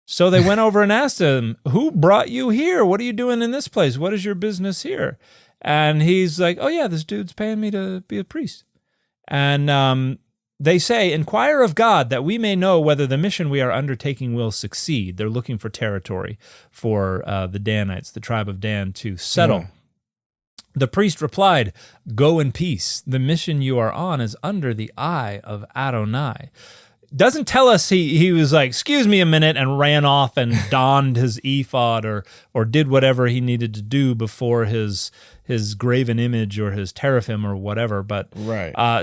So they went over and asked him, who brought you here? What are you doing in this place? What is your business here? And he's like, oh yeah, this dude's paying me to be a priest. And they say, inquire of God that we may know whether the mission we are undertaking will succeed. They're looking for territory for the Danites, the tribe of Dan, to settle. Yeah. The priest replied, go in peace. The mission you are on is under the eye of Adonai. Doesn't tell us he was like, excuse me a minute, and ran off and donned his ephod or did whatever he needed to do before his graven image or his teraphim or whatever. But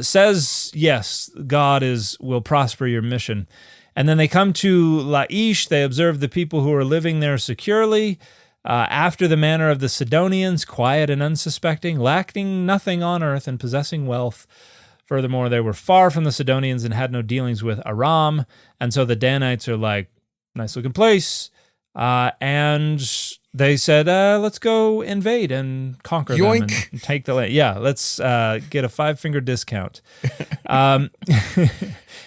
says, yes, God will prosper your mission. And then they come to Laish. They observe the people who are living there securely, after the manner of the Sidonians, quiet and unsuspecting, lacking nothing on earth and possessing wealth. Furthermore, they were far from the Sidonians and had no dealings with Abram. And so the Danites are like, nice looking place. And they said, let's go invade and conquer Yoink. them and take the land. Yeah, let's get a 5-finger discount.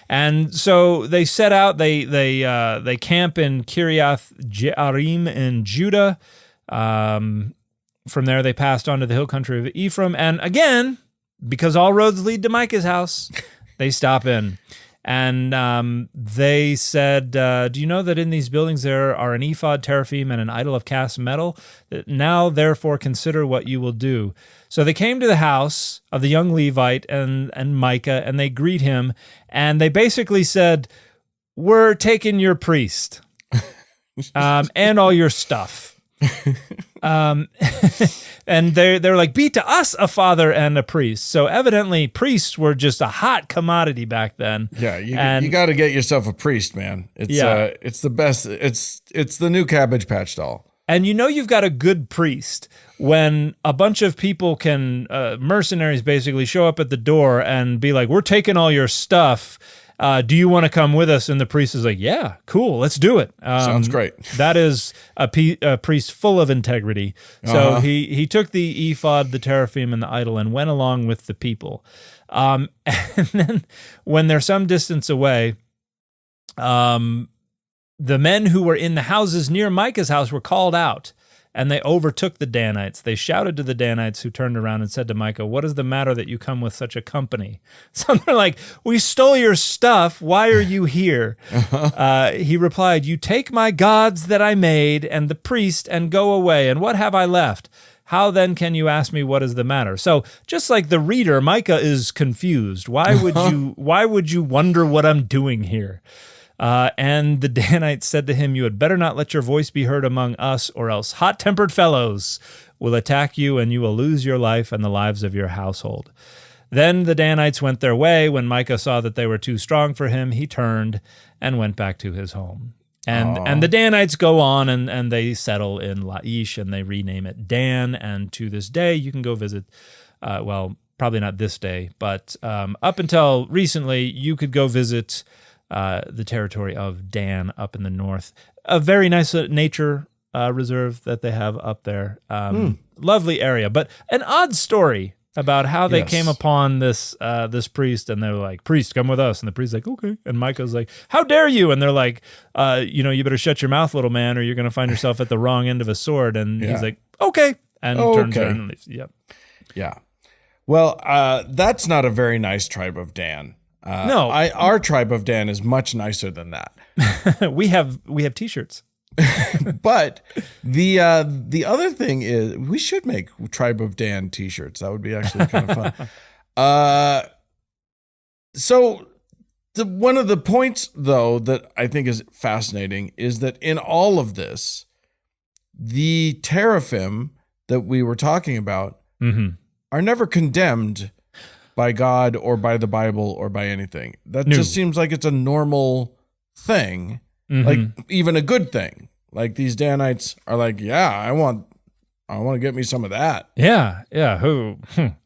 And so they set out. They camp in Kiriath Jearim in Judah. From there, they passed on to the hill country of Ephraim. And again, because all roads lead to Micah's house, they stop in. And they said, do you know that in these buildings there are an ephod, teraphim, and an idol of cast metal? Now, therefore, consider what you will do. So they came to the house of the young Levite and Micah, and they greet him. And they basically said, we're taking your priest and all your stuff. And they're like, be to us a father and a priest. So evidently priests were just a hot commodity back then. Yeah, you got to get yourself a priest, man. It's the best. It's the new Cabbage Patch doll. And you've got a good priest when a bunch of people mercenaries basically show up at the door and be like, we're taking all your stuff. Do you want to come with us? And the priest is like, yeah, cool, let's do it. Sounds great. That is a priest full of integrity. So he took the ephod, the teraphim, and the idol and went along with the people. And then when they're some distance away, the men who were in the houses near Micah's house were called out. And they overtook the Danites. They shouted to the Danites, who turned around and said to Micah, what is the matter that you come with such a company? So they're like, we stole your stuff. Why are you here? He replied, you take my gods that I made and the priest and go away. And what have I left? How then can you ask me what is the matter? So just like the reader, Micah is confused. Why would you wonder what I'm doing here? And the Danites said to him, you had better not let your voice be heard among us, or else hot-tempered fellows will attack you, and you will lose your life and the lives of your household. Then the Danites went their way. When Micah saw that they were too strong for him, he turned and went back to his home. And the Danites go on, and they settle in Laish, and they rename it Dan. And to this day, you can go visit, probably not this day, but up until recently, you could go visit the territory of Dan up in the north. A very nice nature reserve that they have up there. Lovely area, but an odd story about how they came upon this priest, and they're like, "Priest, come with us." And the priest's like, "Okay." And Micah's like, "How dare you?" And they're like, "You better shut your mouth, little man, or you're going to find yourself at the wrong end of a sword." And he's like, "Okay," and turns around and leaves. Yep. Yeah. Well, that's not a very nice tribe of Dan. No, our tribe of Dan is much nicer than that. we have T-shirts. But the other thing is, we should make Tribe of Dan T-shirts. That would be actually kind of fun. So one of the points, though, that I think is fascinating is that in all of this, the Teraphim that we were talking about are never condemned by God or by the Bible or by anything. That just seems like it's a normal thing. Like even a good thing. Like these Danites are like, yeah, I want to get me some of that. Yeah.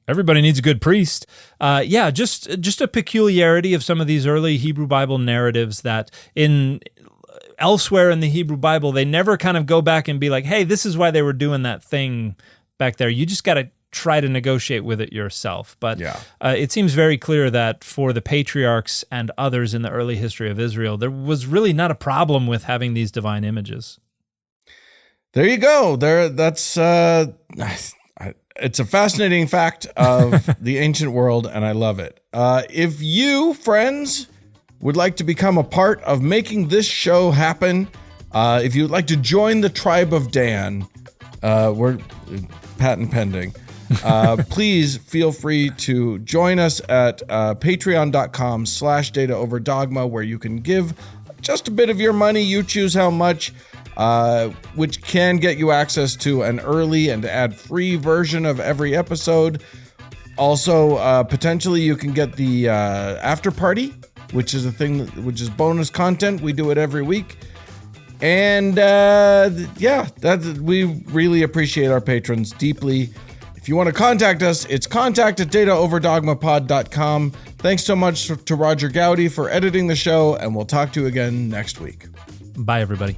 Everybody needs a good priest. Just a peculiarity of some of these early Hebrew Bible narratives that elsewhere in the Hebrew Bible, they never kind of go back and be like, hey, this is why they were doing that thing back there. You just got to try to negotiate with it yourself. But it seems very clear that for the patriarchs and others in the early history of Israel, there was really not a problem with having these divine images. There you go. That's it's a fascinating fact of the ancient world, and I love it. If you, friends, would like to become a part of making this show happen, if you'd like to join the tribe of Dan, we're patent pending. Please feel free to join us at patreon.com/Data Over Dogma, where you can give just a bit of your money. You choose how much, which can get you access to an early and ad-free version of every episode. Also, potentially you can get the after party, which is which is bonus content. We do it every week. And we really appreciate our patrons deeply. If you want to contact us, it's contact@dataoverdogmapod.com. Thanks so much to Roger Gowdy for editing the show, and we'll talk to you again next week. Bye, everybody.